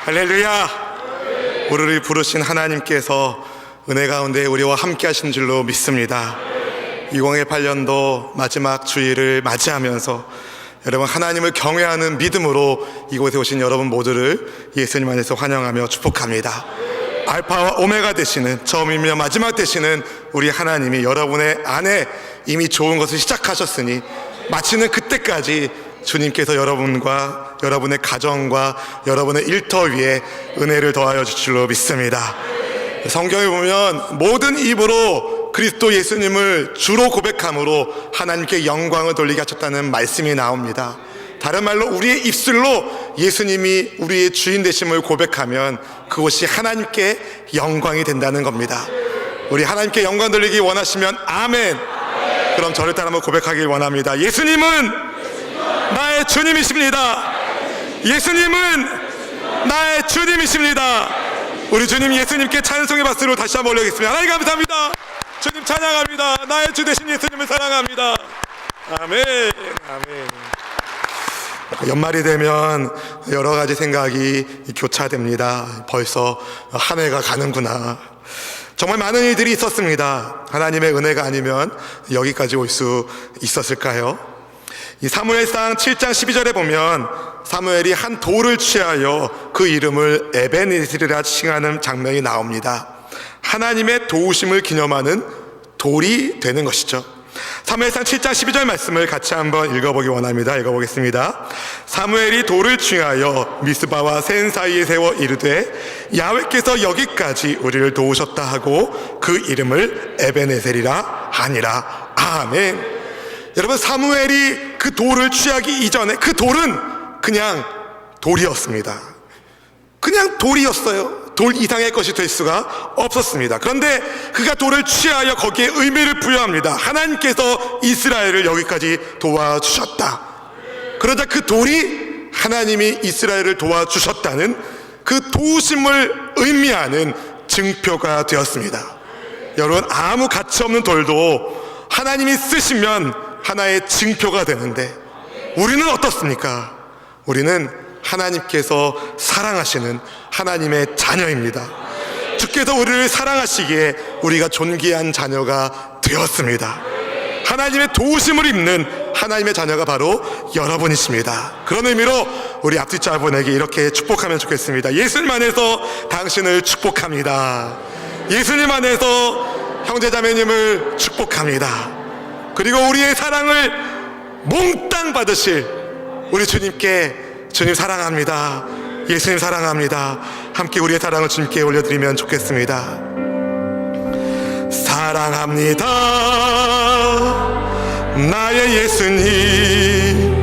할렐루야. 우리를 부르신 하나님께서 은혜 가운데 우리와 함께 하신 줄로 믿습니다. 2018년도 마지막 주일을 맞이하면서 여러분 하나님을 경외하는 믿음으로 이곳에 오신 여러분 모두를 예수님 안에서 환영하며 축복합니다. 알파와 오메가 되시는, 처음이며 마지막 되시는 우리 하나님이 여러분의 안에 이미 좋은 것을 시작하셨으니 마치는 그때까지 주님께서 여러분과 여러분의 가정과 여러분의 일터 위에 은혜를 더하여 주실 줄로 믿습니다. 성경에 보면 모든 입으로 그리스도 예수님을 주로 고백함으로 하나님께 영광을 돌리게 하셨다는 말씀이 나옵니다. 다른 말로 우리의 입술로 예수님이 우리의 주인 되심을 고백하면 그것이 하나님께 영광이 된다는 겁니다. 우리 하나님께 영광 돌리기 원하시면 아멘. 그럼 저를 따라 한번 고백하길 원합니다. 예수님은 나의 주님이십니다. 예수님은 나의 주님이십니다. 우리 주님 예수님께 찬송의 박수로 다시 한번 올려겠습니다. 하나님 감사합니다. 주님 찬양합니다. 나의 주 되신 예수님을 사랑합니다. 아멘. 아멘. 연말이 되면 여러 가지 생각이 교차됩니다. 벌써 한 해가 가는구나. 정말 많은 일들이 있었습니다. 하나님의 은혜가 아니면 여기까지 올 수 있었을까요? 이 사무엘상 7장 12절에 보면 사무엘이 한 돌을 취하여 그 이름을 에베네셀이라 칭하는 장면이 나옵니다. 하나님의 도우심을 기념하는 돌이 되는 것이죠. 사무엘상 7장 12절 말씀을 같이 한번 읽어보기 원합니다. 읽어보겠습니다. 사무엘이 돌을 취하여 미스바와 센 사이에 세워 이르되 야훼께서 여기까지 우리를 도우셨다 하고 그 이름을 에베네셀이라 하니라. 아멘. 여러분, 사무엘이 그 돌을 취하기 이전에 그 돌은 그냥 돌이었습니다. 그냥 돌이었어요. 돌 이상의 것이 될 수가 없었습니다. 그런데 그가 돌을 취하여 거기에 의미를 부여합니다. 하나님께서 이스라엘을 여기까지 도와주셨다. 그러자 그 돌이 하나님이 이스라엘을 도와주셨다는 그 도우심을 의미하는 증표가 되었습니다. 여러분, 아무 가치 없는 돌도 하나님이 쓰시면 하나의 증표가 되는데 우리는 어떻습니까? 우리는 하나님께서 사랑하시는 하나님의 자녀입니다. 주께서 우리를 사랑하시기에 우리가 존귀한 자녀가 되었습니다. 하나님의 도우심을 입는 하나님의 자녀가 바로 여러분이십니다. 그런 의미로 우리 앞뒤 자분에게 이렇게 축복하면 좋겠습니다. 예수님 안에서 당신을 축복합니다. 예수님 안에서 형제자매님을 축복합니다. 그리고 우리의 사랑을 몽땅 받으실 우리 주님께 주님 사랑합니다. 예수님 사랑합니다. 함께 우리의 사랑을 주님께 올려드리면 좋겠습니다. 사랑합니다. 나의 예수님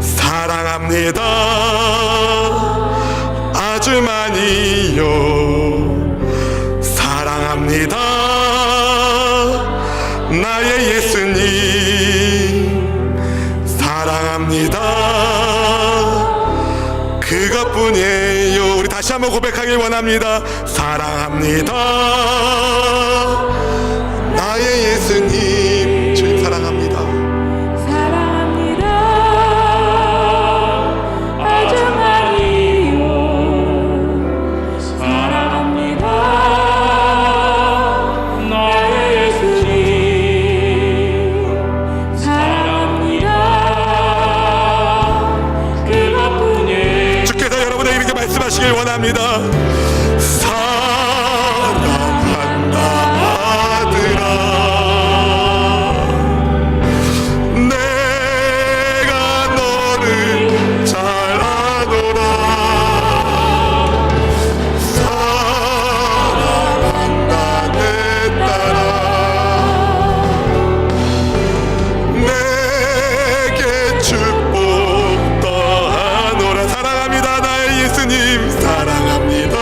사랑합니다. 아주 많이요. 사랑합니다. 나의 예수님 사랑합니다. 그것뿐이에요. 우리 다시 한번 고백하길 원합니다. 사랑합니다. 나의 예수님 주님 사랑합니다. 사랑합니다. 아주 많이요. 사랑합니다. 나의 예수님 사랑합니다. 그것뿐이에요. 주께서 여러분에게 이렇게 말씀하시길 원합니다. 사랑한다 아들아. 내가 너를 잘 아노라. 사랑한다 내 딸아. 내게 축복 더하노라. 사랑합니다 나의 예수님 사랑합니다.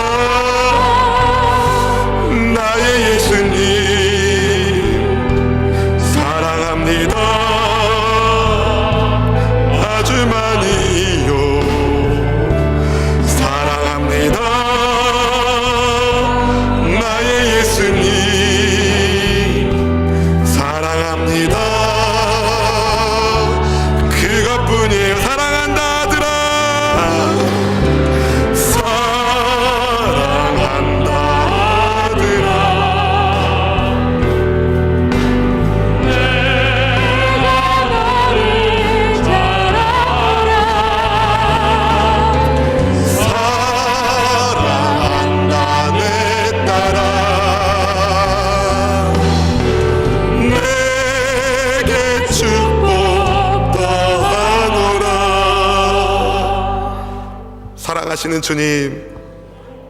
사랑하시는 주님,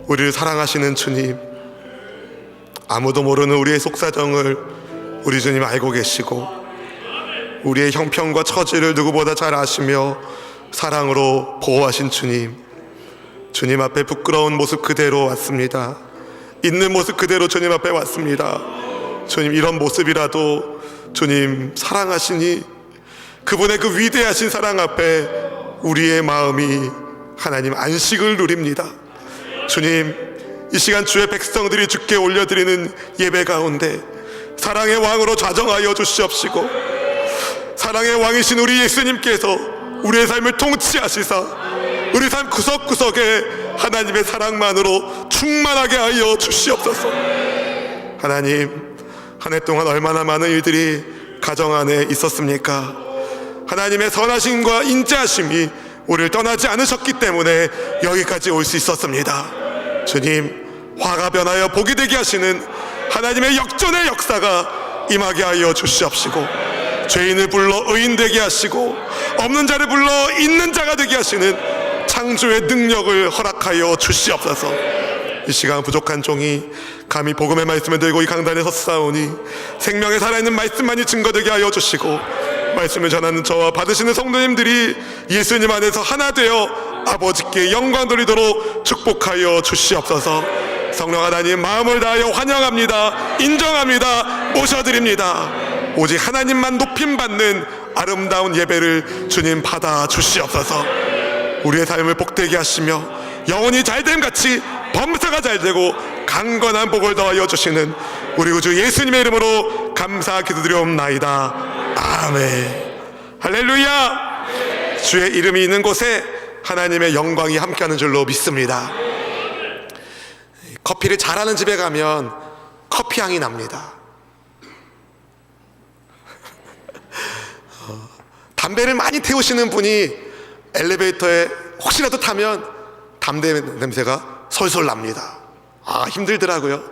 우리를 사랑하시는 주님, 아무도 모르는 우리의 속사정을 우리 주님 알고 계시고 우리의 형편과 처지를 누구보다 잘 아시며 사랑으로 보호하신 주님, 주님 앞에 부끄러운 모습 그대로 왔습니다. 있는 모습 그대로 주님 앞에 왔습니다. 주님, 이런 모습이라도 주님 사랑하시니 그분의 그 위대하신 사랑 앞에 우리의 마음이 하나님 안식을 누립니다. 주님, 이 시간 주의 백성들이 주께 올려드리는 예배 가운데 사랑의 왕으로 좌정하여 주시옵시고 사랑의 왕이신 우리 예수님께서 우리의 삶을 통치하시사 우리 삶 구석구석에 하나님의 사랑만으로 충만하게 하여 주시옵소서. 하나님, 한 해 동안 얼마나 많은 일들이 가정 안에 있었습니까? 하나님의 선하심과 인자하심이 우리를 떠나지 않으셨기 때문에 여기까지 올 수 있었습니다. 주님, 화가 변하여 복이 되게 하시는 하나님의 역전의 역사가 임하게 하여 주시옵시고 죄인을 불러 의인 되게 하시고 없는 자를 불러 있는 자가 되게 하시는 창조의 능력을 허락하여 주시옵소서. 이 시간 부족한 종이 감히 복음의 말씀을 들고 이 강단에 섰사오니 생명에 살아있는 말씀만이 증거되게 하여 주시고 말씀을 전하는 저와 받으시는 성도님들이 예수님 안에서 하나 되어 아버지께 영광 돌리도록 축복하여 주시옵소서. 성령 하나님, 마음을 다하여 환영합니다. 인정합니다. 모셔드립니다. 오직 하나님만 높임받는 아름다운 예배를 주님 받아 주시옵소서. 우리의 삶을 복되게 하시며 영혼이 잘됨같이 범사가 잘되고 강건한 복을 더하여 주시는 우리 구주 예수님의 이름으로 감사 기도드리옵나이다. 아멘. 할렐루야. 주의 이름이 있는 곳에 하나님의 영광이 함께하는 줄로 믿습니다. 커피를 잘하는 집에 가면 커피 향이 납니다. 담배를 많이 태우시는 분이 엘리베이터에 혹시라도 타면 담배 냄새가 솔솔 납니다. 힘들더라고요.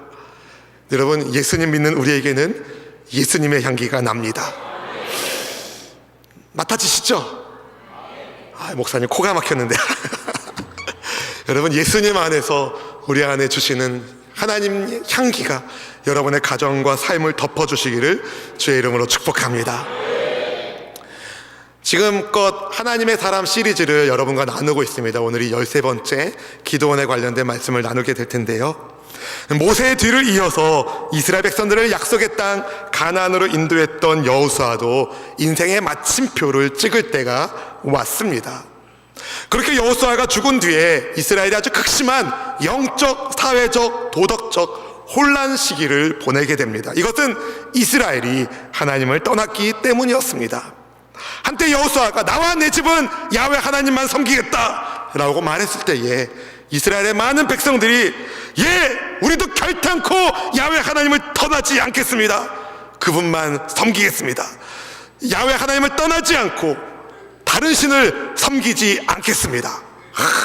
여러분, 예수님 믿는 우리에게는 예수님의 향기가 납니다. 맡아지시죠? 목사님 코가 막혔는데 여러분, 예수님 안에서 우리 안에 주시는 하나님 향기가 여러분의 가정과 삶을 덮어주시기를 주의 이름으로 축복합니다. 지금껏 하나님의 사람 시리즈를 여러분과 나누고 있습니다. 오늘이 13번째 기도원에 관련된 말씀을 나누게 될 텐데요, 모세의 뒤를 이어서 이스라엘 백성들을 약속의 땅 가나안으로 인도했던 여호수아도 인생의 마침표를 찍을 때가 왔습니다. 그렇게 여호수아가 죽은 뒤에 이스라엘이 아주 극심한 영적, 사회적, 도덕적 혼란 시기를 보내게 됩니다. 이것은 이스라엘이 하나님을 떠났기 때문이었습니다. 한때 여호수아가 나와 내 집은 야훼 하나님만 섬기겠다 라고 말했을 때에 이스라엘의 많은 백성들이 우리도 결탄코 야훼 하나님을 떠나지 않겠습니다. 그분만 섬기겠습니다. 야훼 하나님을 떠나지 않고 다른 신을 섬기지 않겠습니다.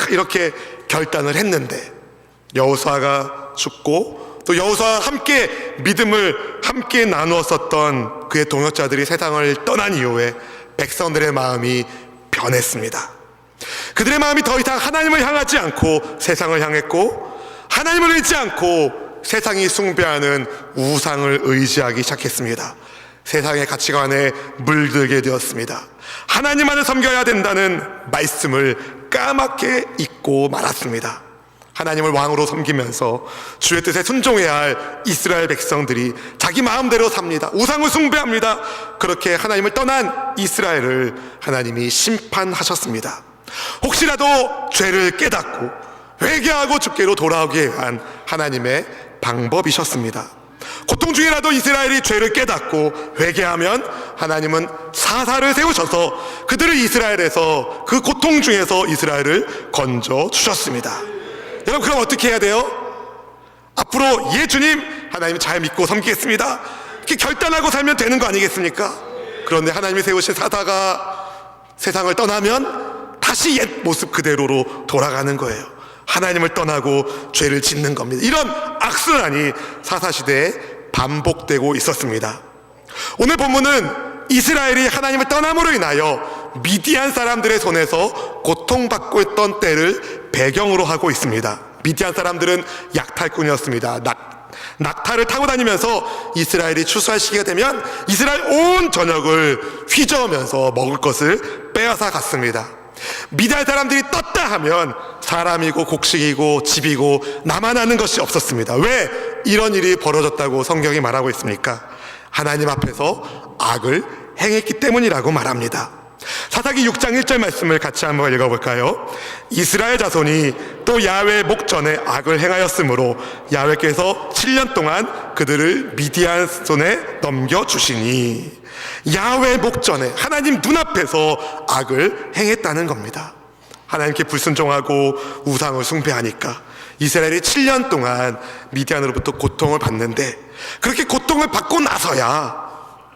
이렇게 결단을 했는데 여호수아가 죽고 또 여호수아와 함께 믿음을 함께 나누었었던 그의 동역자들이 세상을 떠난 이후에 백성들의 마음이 변했습니다. 그들의 마음이 더 이상 하나님을 향하지 않고 세상을 향했고, 하나님을 의지 않고 세상이 숭배하는 우상을 의지하기 시작했습니다. 세상의 가치관에 물들게 되었습니다. 하나님만을 섬겨야 된다는 말씀을 까맣게 잊고 말았습니다. 하나님을 왕으로 섬기면서 주의 뜻에 순종해야 할 이스라엘 백성들이 자기 마음대로 삽니다. 우상을 숭배합니다. 그렇게 하나님을 떠난 이스라엘을 하나님이 심판하셨습니다. 혹시라도 죄를 깨닫고 회개하고 주께로 돌아오게 한 하나님의 방법이셨습니다. 고통 중이라도 이스라엘이 죄를 깨닫고 회개하면 하나님은 사사를 세우셔서 그들을 이스라엘에서 그 고통 중에서 이스라엘을 건져 주셨습니다. 여러분, 그럼 어떻게 해야 돼요? 앞으로 주님 하나님 잘 믿고 섬기겠습니다, 이렇게 결단하고 살면 되는 거 아니겠습니까? 그런데 하나님이 세우신 사사가 세상을 떠나면 다시 옛 모습 그대로로 돌아가는 거예요. 하나님을 떠나고 죄를 짓는 겁니다. 이런 악순환이 사사시대에 반복되고 있었습니다. 오늘 본문은 이스라엘이 하나님을 떠남으로 인하여 미디안 사람들의 손에서 고통받고 있던 때를 배경으로 하고 있습니다. 미디안 사람들은 약탈꾼이었습니다. 낙타를 타고 다니면서 이스라엘이 추수할 시기가 되면 이스라엘 온 전역을 휘저으면서 먹을 것을 빼앗아 갔습니다. 미디안 사람들이 떴다 하면 사람이고 곡식이고 집이고 남아나는 것이 없었습니다. 왜 이런 일이 벌어졌다고 성경이 말하고 있습니까? 하나님 앞에서 악을 행했기 때문이라고 말합니다. 사사기 6장 1절 말씀을 같이 한번 읽어볼까요? 이스라엘 자손이 또 야훼 목전에 악을 행하였으므로 야훼께서 7년 동안 그들을 미디안 손에 넘겨주시니, 야훼 목전에 하나님 눈앞에서 악을 행했다는 겁니다. 하나님께 불순종하고 우상을 숭배하니까 이스라엘이 7년 동안 미디안으로부터 고통을 받는데, 그렇게 고통을 받고 나서야,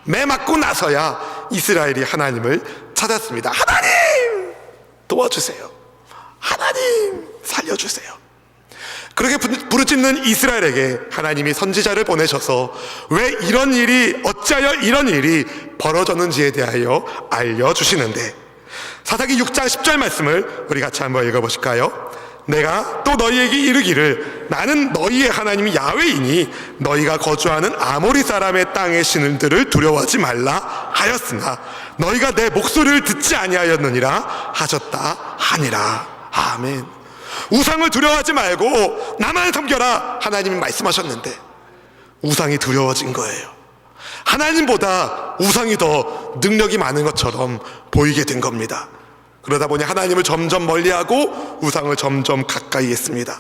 매 맞고 나서야 이스라엘이 하나님을 찾았습니다. 하나님 도와주세요. 하나님 살려주세요. 그렇게 부르짖는 이스라엘에게 하나님이 선지자를 보내셔서 왜 이런 일이, 어찌하여 이런 일이 벌어졌는지에 대하여 알려주시는데, 사사기 6장 10절 말씀을 우리 같이 한번 읽어보실까요? 내가 또 너희에게 이르기를 나는 너희의 하나님이 야훼이니 너희가 거주하는 아모리 사람의 땅의 신들을 두려워하지 말라 하였으나 너희가 내 목소리를 듣지 아니하였느니라 하셨다 하니라. 아멘. 우상을 두려워하지 말고 나만 섬겨라 하나님이 말씀하셨는데 우상이 두려워진 거예요. 하나님보다 우상이 더 능력이 많은 것처럼 보이게 된 겁니다. 그러다 보니 하나님을 점점 멀리하고 우상을 점점 가까이 했습니다.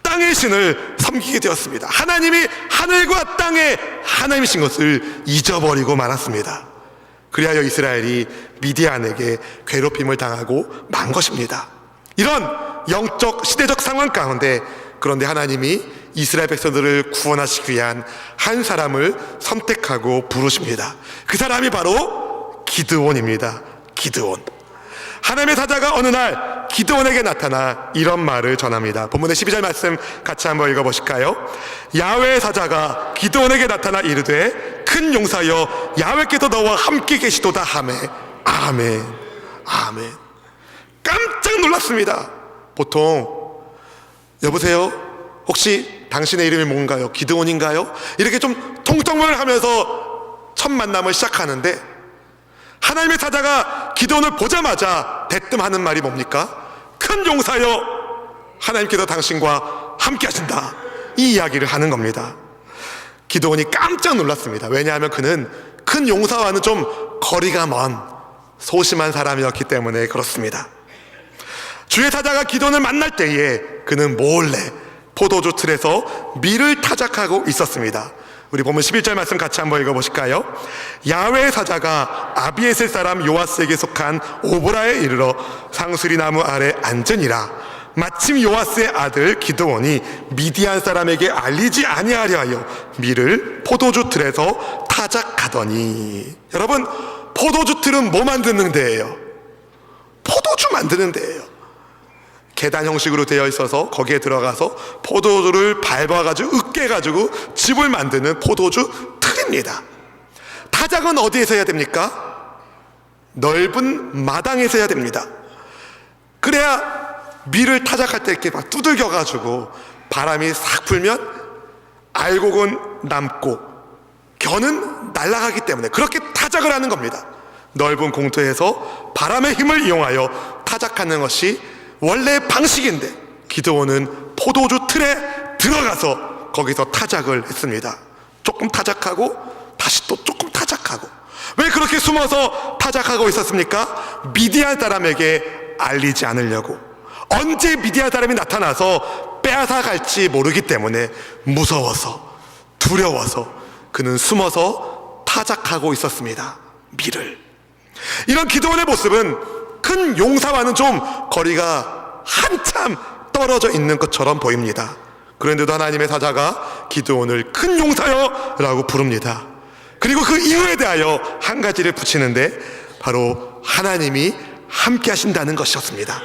땅의 신을 섬기게 되었습니다. 하나님이 하늘과 땅의 하나님이신 것을 잊어버리고 말았습니다. 그리하여 이스라엘이 미디안에게 괴롭힘을 당하고 만 것입니다. 이런 영적 시대적 상황 가운데, 그런데 하나님이 이스라엘 백성들을 구원하시기 위한 한 사람을 선택하고 부르십니다. 그 사람이 바로 기드온입니다. 기드온. 하나님의 사자가 어느 날 기드온에게 나타나 이런 말을 전합니다. 본문의 12절 말씀 같이 한번 읽어보실까요? 야훼의 사자가 기드온에게 나타나 이르되 큰 용사여 야훼께서 너와 함께 계시도다 하매. 아멘. 아멘. 깜짝 놀랐습니다. 보통 여보세요? 혹시 당신의 이름이 뭔가요? 기드온인가요? 이렇게 좀 통성문을 하면서 첫 만남을 시작하는데, 하나님의 사자가 기드온을 보자마자 대뜸 하는 말이 뭡니까? 큰 용사여 하나님께서 당신과 함께 하신다, 이 이야기를 하는 겁니다. 기드온이 깜짝 놀랐습니다. 왜냐하면 그는 큰 용사와는 좀 거리가 먼 소심한 사람이었기 때문에 그렇습니다. 주의 사자가 기드온을 만날 때에 그는 몰래 포도주 틀에서 밀을 타작하고 있었습니다. 우리 보면 11절 말씀 같이 한번 읽어보실까요? 야훼의 사자가 아비에셀 사람 요아스에게 속한 오보라에 이르러 상수리 나무 아래 앉으니라. 마침 요아스의 아들 기드온이 미디안 사람에게 알리지 아니하려 하여 밀을 포도주 틀에서 타작하더니. 여러분, 포도주 틀은 뭐 만드는 데예요? 포도주 만드는 데예요. 계단 형식으로 되어 있어서 거기에 들어가서 포도주를 밟아가지고 으깨가지고 집을 만드는 포도주 틀입니다. 타작은 어디에서 해야 됩니까? 넓은 마당에서 해야 됩니다. 그래야 밀을 타작할 때 이렇게 막 두들겨가지고 바람이 싹 불면 알곡은 남고 겨는 날아가기 때문에 그렇게 타작을 하는 겁니다. 넓은 공터에서 바람의 힘을 이용하여 타작하는 것이 원래 방식인데, 기드온은 포도주 틀에 들어가서 거기서 타작을 했습니다. 조금 타작하고 다시 또 조금 타작하고. 왜 그렇게 숨어서 타작하고 있었습니까? 미디안 사람에게 알리지 않으려고. 언제 미디안 사람이 나타나서 빼앗아 갈지 모르기 때문에 무서워서, 두려워서 그는 숨어서 타작하고 있었습니다. 밀을. 이런 기드온의 모습은 큰 용사와는 좀 거리가 한참 떨어져 있는 것처럼 보입니다. 그런데도 하나님의 사자가 기드온을 큰 용사여 라고 부릅니다. 그리고 그 이유에 대하여 한 가지를 붙이는데 바로 하나님이 함께 하신다는 것이었습니다.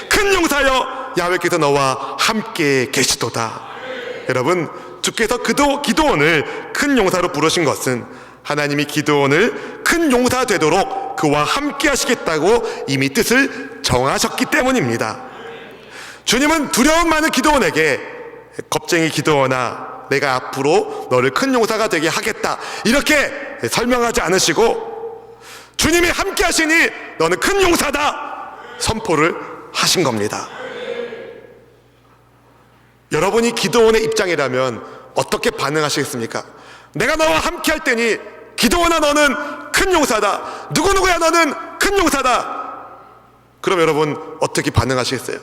큰 용사여 야훼께서 너와 함께 계시도다. 여러분, 주께서 기드온을 큰 용사로 부르신 것은 하나님이 기드온을 큰 용사 되도록 그와 함께 하시겠다고 이미 뜻을 정하셨기 때문입니다. 주님은 두려움 많은 기드온에게 겁쟁이 기드온아, 내가 앞으로 너를 큰 용사가 되게 하겠다, 이렇게 설명하지 않으시고 주님이 함께 하시니 너는 큰 용사다 선포를 하신 겁니다. 여러분이 기드온의 입장이라면 어떻게 반응하시겠습니까? 내가 너와 함께 할 테니 기드온아, 너는 큰 용사다, 누구누구야, 너는 큰 용사다. 그럼 여러분 어떻게 반응하시겠어요?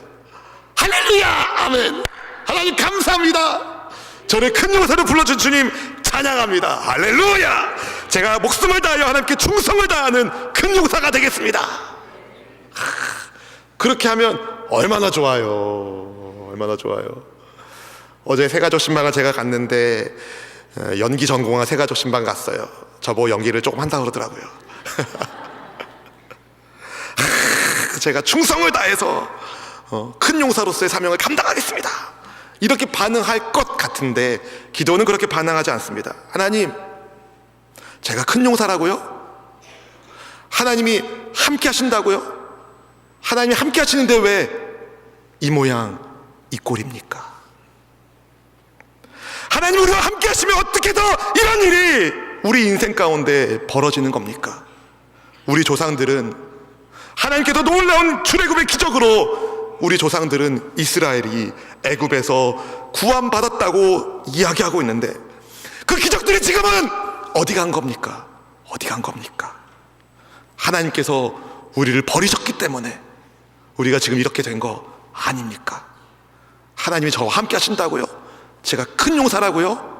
할렐루야, 아멘. 하나님 감사합니다. 저를 큰 용사로 불러준 주님 찬양합니다. 할렐루야. 제가 목숨을 다하여 하나님께 충성을 다하는 큰 용사가 되겠습니다. 그렇게 하면 얼마나 좋아요. 얼마나 좋아요. 어제 새가족 신방을 제가 갔는데 연기 전공한 새가족 신방 갔어요. 저보고 연기를 조금 한다고 그러더라고요. 제가 충성을 다해서 큰 용사로서의 사명을 감당하겠습니다, 이렇게 반응할 것 같은데 기도는 그렇게 반응하지 않습니다. 하나님, 제가 큰 용사라고요? 하나님이 함께 하신다고요? 하나님이 함께 하시는데 왜 이 모양 이 꼴입니까? 하나님 우리와 함께 하시면 어떻게 더 이런 일이 우리 인생 가운데 벌어지는 겁니까? 우리 조상들은 하나님께서 놀라운 출애굽의 기적으로 우리 조상들은 이스라엘이 애굽에서 구원받았다고 이야기하고 있는데 그 기적들이 지금은 어디 간 겁니까? 어디 간 겁니까? 하나님께서 우리를 버리셨기 때문에 우리가 지금 이렇게 된 거 아닙니까? 하나님이 저와 함께 하신다고요? 제가 큰 용사라고요?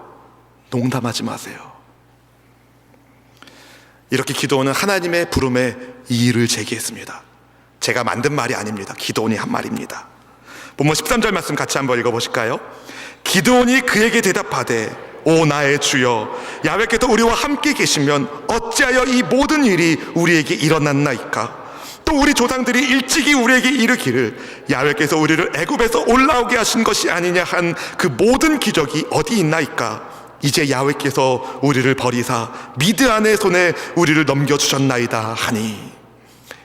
농담하지 마세요. 이렇게 기도는 하나님의 부름에 이의를 제기했습니다. 제가 만든 말이 아닙니다. 기도원이 한 말입니다. 본문 13절 말씀 같이 한번 읽어보실까요? 기드온이 그에게 대답하되 오 나의 주여, 야훼께서 우리와 함께 계시면 어찌하여 이 모든 일이 우리에게 일어났나이까? 또 우리 조상들이 일찍이 우리에게 이르기를 야훼께서 우리를 애굽에서 올라오게 하신 것이 아니냐 한 그 모든 기적이 어디 있나이까? 이제 야훼께서 우리를 버리사 미드안의 손에 우리를 넘겨주셨나이다 하니,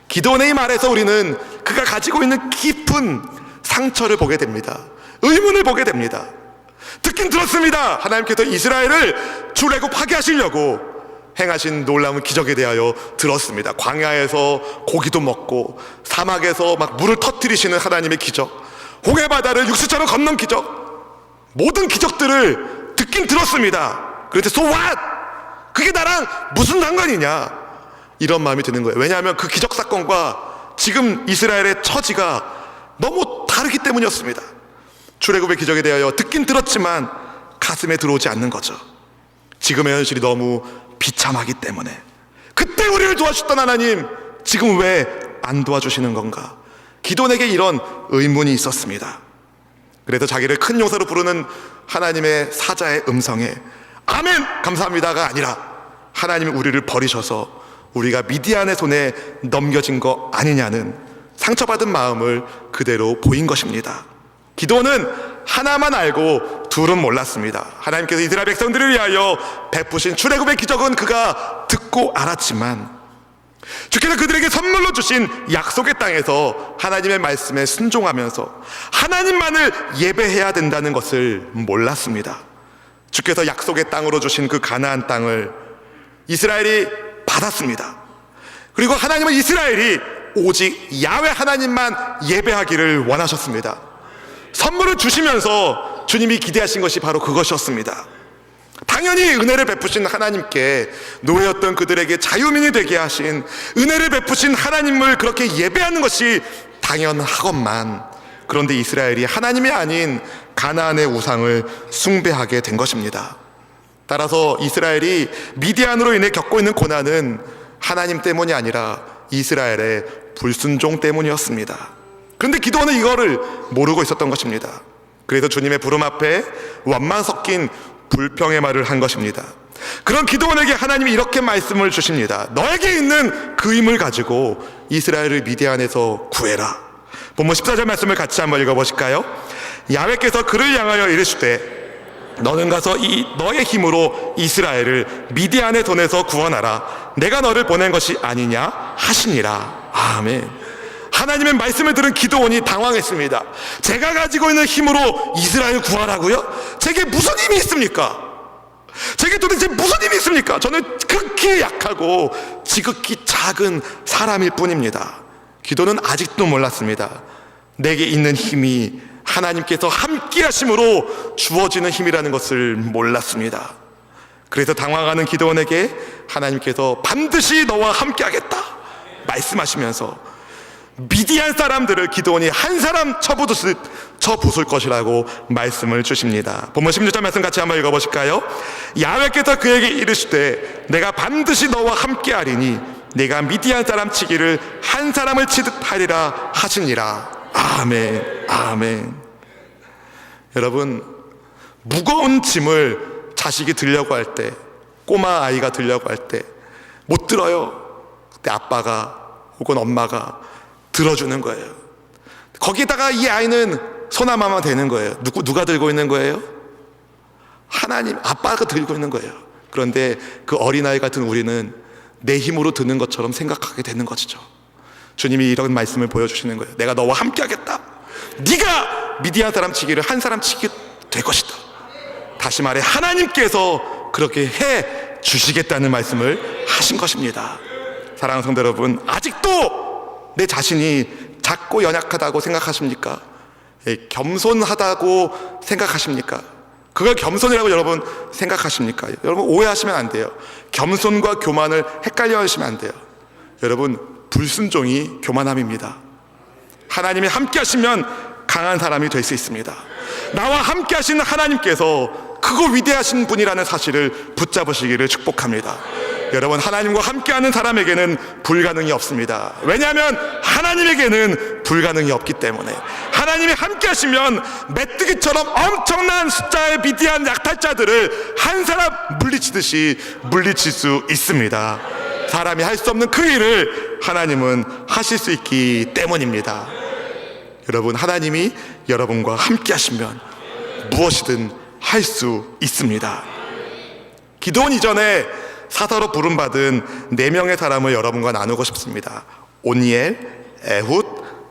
기드온의 말에서 우리는 그가 가지고 있는 깊은 상처를 보게 됩니다. 의문을 보게 됩니다. 듣긴 들었습니다. 하나님께서 이스라엘을 출애굽하게 하시려고 행하신 놀라운 기적에 대하여 들었습니다. 광야에서 고기도 먹고 사막에서 막 물을 터뜨리시는 하나님의 기적, 홍해바다를 육수처럼 건넌 기적, 모든 기적들을 듣긴 들었습니다. 그런데 so what? 그게 나랑 무슨 상관이냐, 이런 마음이 드는 거예요. 왜냐하면 그 기적 사건과 지금 이스라엘의 처지가 너무 다르기 때문이었습니다. 출애굽의 기적에 대하여 듣긴 들었지만 가슴에 들어오지 않는 거죠. 지금의 현실이 너무 비참하기 때문에. 그때 우리를 도와주셨던 하나님, 지금 왜 안 도와주시는 건가? 기드온에게 이런 의문이 있었습니다. 그래서 자기를 큰 용사로 부르는 하나님의 사자의 음성에 아멘 감사합니다가 아니라 하나님이 우리를 버리셔서 우리가 미디안의 손에 넘겨진 거 아니냐는 상처받은 마음을 그대로 보인 것입니다. 기드온은 하나만 알고 둘은 몰랐습니다. 하나님께서 이스라엘 백성들을 위하여 베푸신 출애굽의 기적은 그가 듣고 알았지만 주께서 그들에게 선물로 주신 약속의 땅에서 하나님의 말씀에 순종하면서 하나님만을 예배해야 된다는 것을 몰랐습니다. 주께서 약속의 땅으로 주신 그 가나안 땅을 이스라엘이 받았습니다. 그리고 하나님은 이스라엘이 오직 야훼 하나님만 예배하기를 원하셨습니다. 선물을 주시면서 주님이 기대하신 것이 바로 그것이었습니다. 당연히 은혜를 베푸신 하나님께, 노예였던 그들에게 자유민이 되게 하신 은혜를 베푸신 하나님을 그렇게 예배하는 것이 당연하건만, 그런데 이스라엘이 하나님이 아닌 가나안의 우상을 숭배하게 된 것입니다. 따라서 이스라엘이 미디안으로 인해 겪고 있는 고난은 하나님 때문이 아니라 이스라엘의 불순종 때문이었습니다. 그런데 기드온은 이거를 모르고 있었던 것입니다. 그래서 주님의 부름 앞에 원망 섞인 불평의 말을 한 것입니다. 그런 기드온에게 하나님이 이렇게 말씀을 주십니다. 너에게 있는 그 힘을 가지고 이스라엘을 미디안에서 구해라. 본문 14절 말씀을 같이 한번 읽어보실까요? 야훼께서 그를 향하여 이르시되 너는 가서 너의 힘으로 이스라엘을 미디안의 손에서 구원하라. 내가 너를 보낸 것이 아니냐 하시니라. 아멘. 하나님의 말씀을 들은 기드온이 당황했습니다. 제가 가지고 있는 힘으로 이스라엘 구하라고요? 제게 무슨 힘이 있습니까? 제게 도대체 무슨 힘이 있습니까? 저는 극히 약하고 지극히 작은 사람일 뿐입니다. 기도는 아직도 몰랐습니다. 내게 있는 힘이 하나님께서 함께 하심으로 주어지는 힘이라는 것을 몰랐습니다. 그래서 당황하는 기드온에게 하나님께서 반드시 너와 함께 하겠다 말씀하시면서 미디안 사람들을 기드온이 한 사람 쳐부술 것이라고 말씀을 주십니다. 본문 16절 말씀 같이 한번 읽어보실까요? 야훼께서 그에게 이르시되 내가 반드시 너와 함께 하리니 내가 미디안 사람 치기를 한 사람을 치듯 하리라 하시니라. 아멘. 아멘. 여러분, 무거운 짐을 자식이 들려고 할 때, 꼬마 아이가 들려고 할 때 못 들어요. 그때 아빠가 혹은 엄마가 들어주는 거예요. 거기다가 이 아이는 소나마만 되는 거예요. 누가 들고 있는 거예요? 하나님, 아빠가 들고 있는 거예요. 그런데 그 어린아이 같은 우리는 내 힘으로 드는 것처럼 생각하게 되는 것이죠. 주님이 이런 말씀을 보여주시는 거예요. 내가 너와 함께 하겠다. 네가 미디안 사람 치기를 한 사람 치게 될 것이다. 다시 말해 하나님께서 그렇게 해 주시겠다는 말씀을 하신 것입니다. 사랑하는 성도 여러분, 아직도 내 자신이 작고 연약하다고 생각하십니까? 겸손하다고 생각하십니까? 그걸 겸손이라고 여러분 생각하십니까? 여러분 오해하시면 안 돼요. 겸손과 교만을 헷갈려 하시면 안 돼요. 여러분, 불순종이 교만함입니다. 하나님이 함께 하시면 강한 사람이 될 수 있습니다. 나와 함께 하시는 하나님께서 크고 위대하신 분이라는 사실을 붙잡으시기를 축복합니다. 여러분, 하나님과 함께하는 사람에게는 불가능이 없습니다. 왜냐하면 하나님에게는 불가능이 없기 때문에. 하나님이 함께 하시면 메뚜기처럼 엄청난 숫자의 미디안 약탈자들을 한 사람 물리치듯이 물리칠 수 있습니다. 사람이 할 수 없는 그 일을 하나님은 하실 수 있기 때문입니다. 여러분, 하나님이 여러분과 함께 하시면 무엇이든 할 수 있습니다. 기도원 이전에 사사로 부름받은 4명의 사람을 여러분과 나누고 싶습니다. 온니엘, 에훗,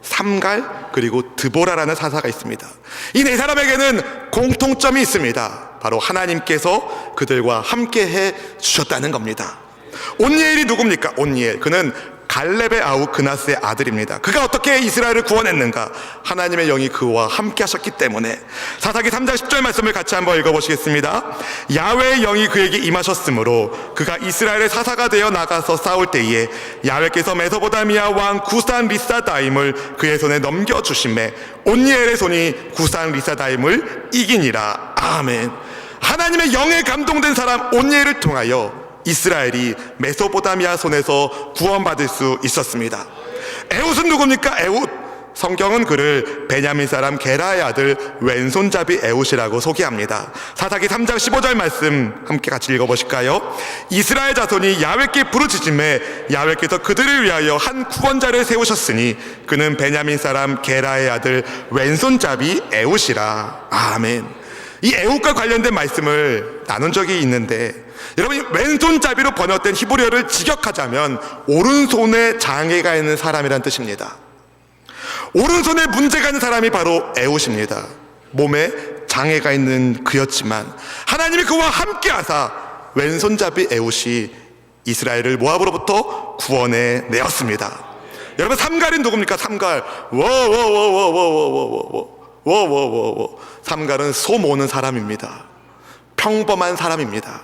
삼갈, 그리고 드보라라는 사사가 있습니다. 이 4사람에게는 공통점이 있습니다. 바로 하나님께서 그들과 함께 해 주셨다는 겁니다. 온니엘이 누굽니까? 온니엘, 그는 갈렙의 아우 그나스의 아들입니다. 그가 어떻게 이스라엘을 구원했는가? 하나님의 영이 그와 함께 하셨기 때문에. 사사기 3장 10절 말씀을 같이 한번 읽어보시겠습니다. 야훼의 영이 그에게 임하셨으므로 그가 이스라엘의 사사가 되어 나가서 싸울 때에 야훼께서 메소포타미아 왕 구산 리사다임을 그의 손에 넘겨주심에 온니엘의 손이 구산 리사다임을 이기니라. 아멘. 하나님의 영에 감동된 사람 온니엘을 통하여 이스라엘이 메소포타미아 손에서 구원받을 수 있었습니다. 에훗은 누굽니까? 에훗, 성경은 그를 베냐민 사람 게라의 아들 왼손잡이 에훗이라고 소개합니다. 사사기 3장 15절 말씀 함께 같이 읽어보실까요? 이스라엘 자손이 야훼께 부르짖음에 야훼께서 그들을 위하여 한 구원자를 세우셨으니 그는 베냐민 사람 게라의 아들 왼손잡이 에훗이라. 아멘. 이 에훗과 관련된 말씀을 나눈 적이 있는데, 여러분, 왼손잡이로 번역된 히브리어를 직역하자면 오른손에 장애가 있는 사람이란 뜻입니다. 오른손에 문제가 있는 사람이 바로 에훗입니다. 몸에 장애가 있는 그였지만 하나님이 그와 함께 하사 왼손잡이 에훗이 이스라엘을 모압으로부터 구원해 내었습니다. 여러분, 삼갈이 누굽니까? 삼갈. 삼갈은 소 모는 사람입니다. 평범한 사람입니다.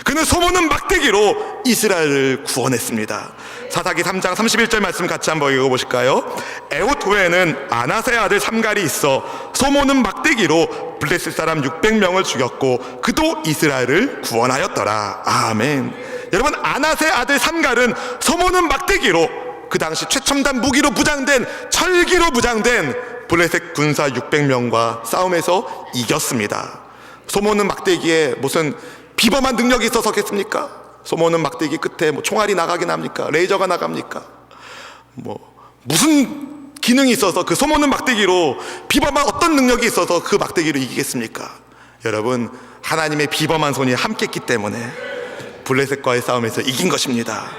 그는 소 모는 막대기로 이스라엘을 구원했습니다. 사사기 3장 31절 말씀 같이 한번 읽어보실까요? 에훗 후에는 아나세의 아들 삼갈이 있어 소 모는 막대기로 블레셋 사람 600명을 죽였고 그도 이스라엘을 구원하였더라. 아멘. 여러분, 아나세의 아들 삼갈은 소 모는 막대기로 그 당시 최첨단 무기로 무장된, 철기로 무장된 블레셋 군사 600명과 싸움에서 이겼습니다. 소모는 막대기에 무슨 비범한 능력이 있어서겠습니까? 소모는 막대기 끝에 뭐 총알이 나가긴 합니까? 레이저가 나갑니까? 무슨 기능이 있어서 그 소모는 막대기로, 비범한 어떤 능력이 있어서 그 막대기로 이기겠습니까? 여러분, 하나님의 비범한 손이 함께했기 때문에 블레셋과의 싸움에서 이긴 것입니다.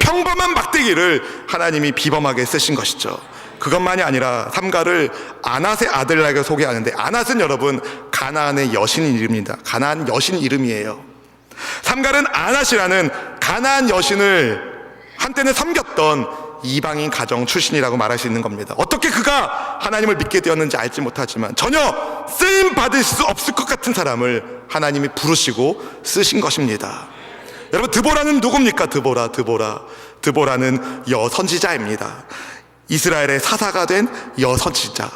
평범한 막대기를 하나님이 비범하게 쓰신 것이죠. 그것만이 아니라 삼가를 아낫의 아들에게 소개하는데, 아낫은 여러분 가나안의 여신 이름입니다. 가나안 여신 이름이에요. 삼갈은 아낫이라는 가나안 여신을 한때는 섬겼던 이방인 가정 출신이라고 말할 수 있는 겁니다. 어떻게 그가 하나님을 믿게 되었는지 알지 못하지만 전혀 쓰임 받을 수 없을 것 같은 사람을 하나님이 부르시고 쓰신 것입니다. 여러분, 드보라는 누굽니까? 드보라는 여선지자입니다. 이스라엘의 사사가 된 여선지자.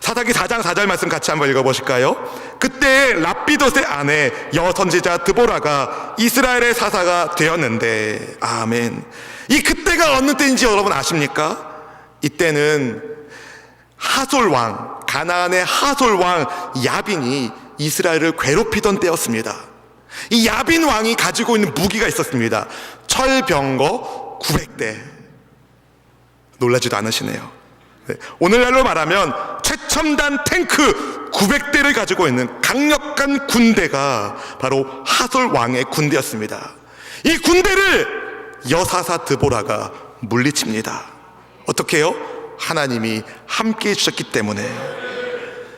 사사기 4장 4절 말씀 같이 한번 읽어보실까요? 그때 랍비돗의 아내 여선지자 드보라가 이스라엘의 사사가 되었는데, 아멘. 이 그때가 어느 때인지 여러분 아십니까? 이때는 하솔왕, 가나안의 하솔왕 야빈이 이스라엘을 괴롭히던 때였습니다. 이 야빈 왕이 가지고 있는 무기가 있었습니다. 철병거 900대. 놀라지도 않으시네요. 네. 오늘날로 말하면 최첨단 탱크 900대를 가지고 있는 강력한 군대가 바로 하솔 왕의 군대였습니다. 이 군대를 여사사 드보라가 물리칩니다. 어떻게 해요? 하나님이 함께 해주셨기 때문에.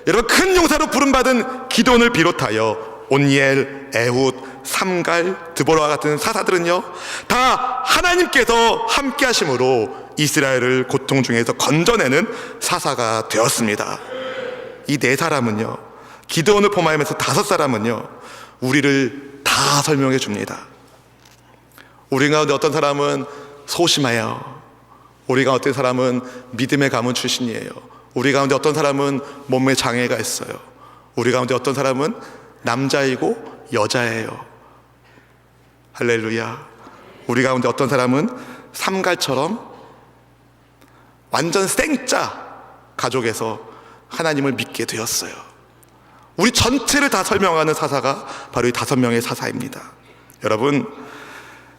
여러분, 큰 용사로 부름받은 기돈을 비롯하여 온니엘, 에훗, 삼갈, 드보라와 같은 사사들은요, 다 하나님께서 함께 하심으로 이스라엘을 고통 중에서 건져내는 사사가 되었습니다. 이 네 사람은요, 기드온을 포함하면서 5사람은요, 우리를 다 설명해 줍니다. 우리 가운데 어떤 사람은 소심해요. 우리 가운데 어떤 사람은 믿음의 가문 출신이에요. 우리 가운데 어떤 사람은 몸에 장애가 있어요. 우리 가운데 어떤 사람은 남자이고 여자예요. 할렐루야. 우리 가운데 어떤 사람은 삼갈처럼 완전 생짜 가족에서 하나님을 믿게 되었어요. 우리 전체를 다 설명하는 사사가 바로 이 5명의 사사입니다. 여러분,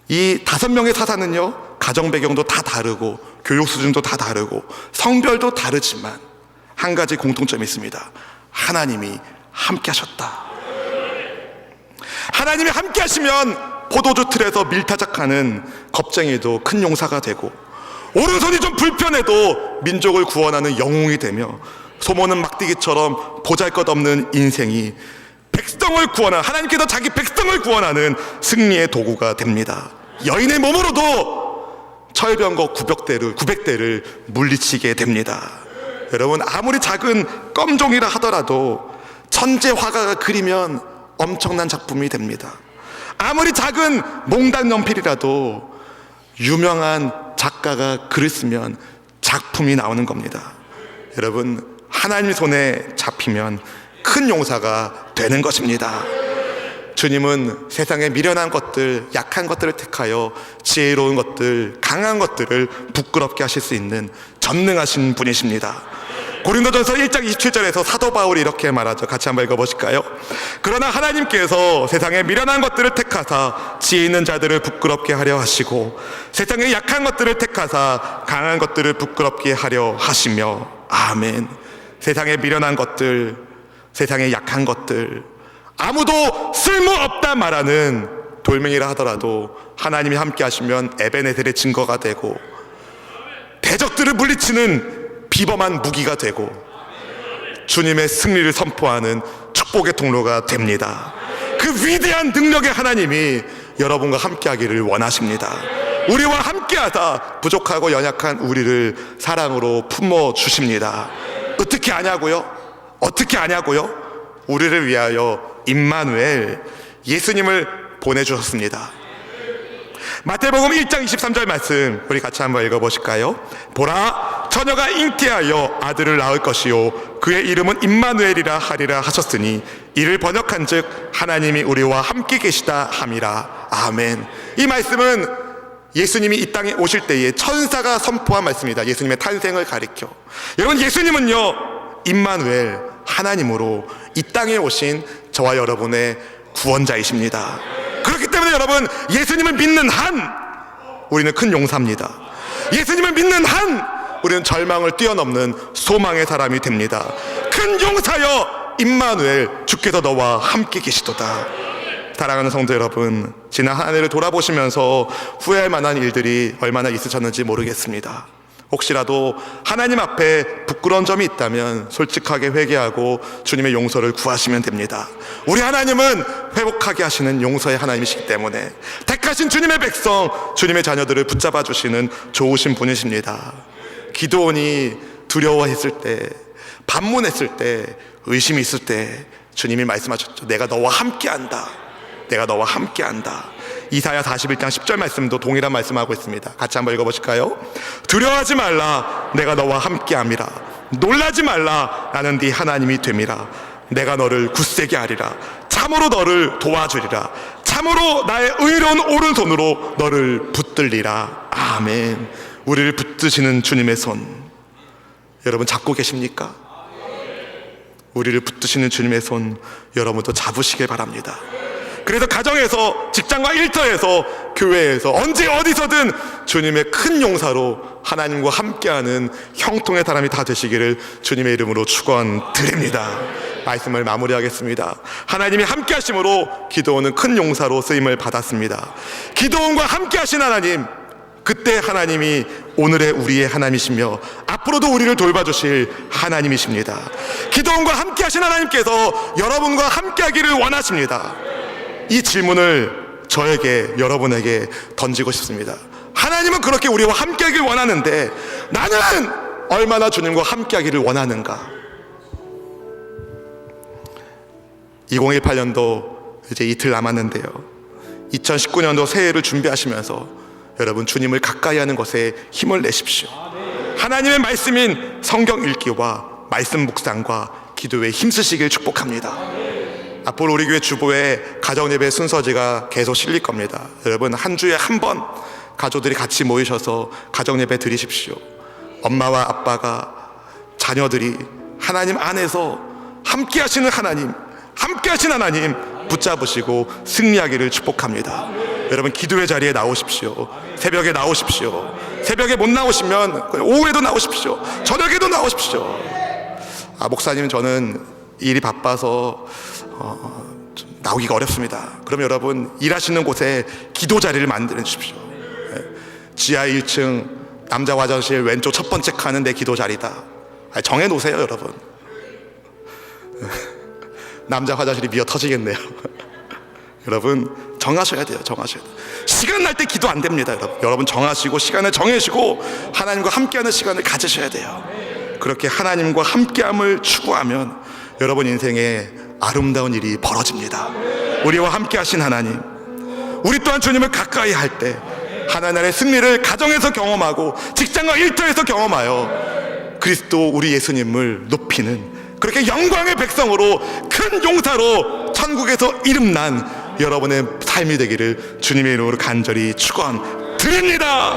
이 5명의 사사는요, 가정 배경도 다 다르고 교육 수준도 다 다르고 성별도 다르지만 한 가지 공통점이 있습니다. 하나님이 함께 하셨다. 하나님이 함께 하시면 포도주 틀에서 밀타작하는 겁쟁이도 큰 용사가 되고, 오른손이 좀 불편해도 민족을 구원하는 영웅이 되며, 소모는 막대기처럼 보잘것없는 인생이 백성을 구원하는, 하나님께서 자기 백성을 구원하는 승리의 도구가 됩니다. 여인의 몸으로도 철병거 900대를 물리치게 됩니다. 여러분, 아무리 작은 껌종이라 하더라도 천재 화가가 그리면 엄청난 작품이 됩니다. 아무리 작은 몽단 연필이라도 유명한 작가가 글을 쓰면 작품이 나오는 겁니다. 여러분, 하나님 손에 잡히면 큰 용사가 되는 것입니다. 주님은 세상의 미련한 것들, 약한 것들을 택하여 지혜로운 것들, 강한 것들을 부끄럽게 하실 수 있는 전능하신 분이십니다. 고린도전서 1장 27절에서 사도 바울이 이렇게 말하죠. 같이 한번 읽어보실까요? 그러나 하나님께서 세상의 미련한 것들을 택하사 지혜 있는 자들을 부끄럽게 하려 하시고, 세상의 약한 것들을 택하사 강한 것들을 부끄럽게 하려 하시며. 아멘. 세상의 미련한 것들, 세상의 약한 것들, 아무도 쓸모없다 말하는 돌멩이라 하더라도 하나님이 함께 하시면 에베네셀의 증거가 되고, 대적들을 물리치는 비범한 무기가 되고, 주님의 승리를 선포하는 축복의 통로가 됩니다. 그 위대한 능력의 하나님이 여러분과 함께 하기를 원하십니다. 우리와 함께 하다 부족하고 연약한 우리를 사랑으로 품어 주십니다. 어떻게 아냐고요? 어떻게 아냐고요? 우리를 위하여 임마누엘, 예수님을 보내주셨습니다. 마태복음 1장 23절 말씀 우리 같이 한번 읽어보실까요? 보라, 처녀가 잉태하여 아들을 낳을 것이요 그의 이름은 임마누엘이라 하리라 하셨으니, 이를 번역한 즉 하나님이 우리와 함께 계시다 함이라. 아멘. 이 말씀은 예수님이 이 땅에 오실 때에 천사가 선포한 말씀입니다. 예수님의 탄생을 가리켜. 여러분, 예수님은요, 임마누엘, 하나님으로 이 땅에 오신 저와 여러분의 구원자이십니다. 그렇기 때문에 여러분, 예수님을 믿는 한 우리는 큰 용사입니다. 예수님을 믿는 한 우리는 절망을 뛰어넘는 소망의 사람이 됩니다. 큰 용사여 임마누엘, 주께서 너와 함께 계시도다. 사랑하는 성도 여러분, 지난 한 해를 돌아보시면서 후회할 만한 일들이 얼마나 있으셨는지 모르겠습니다. 혹시라도 하나님 앞에 부끄러운 점이 있다면 솔직하게 회개하고 주님의 용서를 구하시면 됩니다. 우리 하나님은 회복하게 하시는 용서의 하나님이시기 때문에 택하신 주님의 백성, 주님의 자녀들을 붙잡아 주시는 좋으신 분이십니다. 기드온이 두려워했을 때, 반문했을 때, 의심이 있을 때 주님이 말씀하셨죠. 내가 너와 함께한다. 내가 너와 함께한다. 이사야 41장 10절 말씀도 동일한 말씀하고 있습니다. 같이 한번 읽어보실까요? 두려워하지 말라. 내가 너와 함께함이라. 놀라지 말라. 나는 네 하나님이 됨이라. 내가 너를 굳세게 하리라. 참으로 너를 도와주리라. 참으로 나의 의로운 오른손으로 너를 붙들리라. 아멘. 우리를 붙드시는 주님의 손 여러분 잡고 계십니까? 우리를 붙드시는 주님의 손 여러분도 잡으시길 바랍니다. 그래서 가정에서, 직장과 일터에서, 교회에서, 언제 어디서든 주님의 큰 용사로 하나님과 함께하는 형통의 사람이 다 되시기를 주님의 이름으로 축원드립니다. 말씀을 마무리하겠습니다. 하나님이 함께 하심으로 기드온은 큰 용사로 쓰임을 받았습니다. 기드온과 함께 하신 하나님, 그때 하나님이 오늘의 우리의 하나님이시며 앞으로도 우리를 돌봐주실 하나님이십니다. 기드온과 함께 하신 하나님께서 여러분과 함께 하기를 원하십니다. 이 질문을 저에게, 여러분에게 던지고 싶습니다. 하나님은 그렇게 우리와 함께 하길 원하는데 나는 얼마나 주님과 함께 하기를 원하는가? 2018년도 이제 이틀 남았는데요, 2019년도 새해를 준비하시면서 여러분 주님을 가까이 하는 것에 힘을 내십시오. 하나님의 말씀인 성경 읽기와 말씀 묵상과 기도에 힘쓰시길 축복합니다. 앞으로 우리 교회 주보에 가정예배 순서지가 계속 실릴 겁니다. 여러분 한 주에 한 번 가족들이 같이 모이셔서 가정예배 드리십시오. 엄마와 아빠가, 자녀들이 하나님 안에서 함께 하시는 하나님, 함께 하신 하나님 붙잡으시고 승리하기를 축복합니다. 여러분 기도의 자리에 나오십시오. 새벽에 나오십시오. 새벽에 못 나오시면 오후에도 나오십시오. 저녁에도 나오십시오. 목사님 저는 일이 바빠서 좀 나오기가 어렵습니다. 그럼 여러분 일하시는 곳에 기도 자리를 만들어 주십시오. 지하 1층 남자 화장실 왼쪽 첫 번째 칸은 내 기도 자리다. 정해 놓으세요 여러분. 남자 화장실이 미어 터지겠네요. 여러분 정하셔야 돼요. 정하셔야 돼요. 시간 날 때 기도 안 됩니다. 여러분 정하시고 시간을 정해시고 하나님과 함께하는 시간을 가지셔야 돼요. 그렇게 하나님과 함께함을 추구하면 여러분 인생에 아름다운 일이 벌어집니다. 우리와 함께 하신 하나님, 우리 또한 주님을 가까이 할 때 하나님의 승리를 가정에서 경험하고 직장과 일터에서 경험하여 그리스도 우리 예수님을 높이는 그렇게 영광의 백성으로 큰 용사로 천국에서 이름난 여러분의 삶이 되기를 주님의 이름으로 간절히 축원드립니다.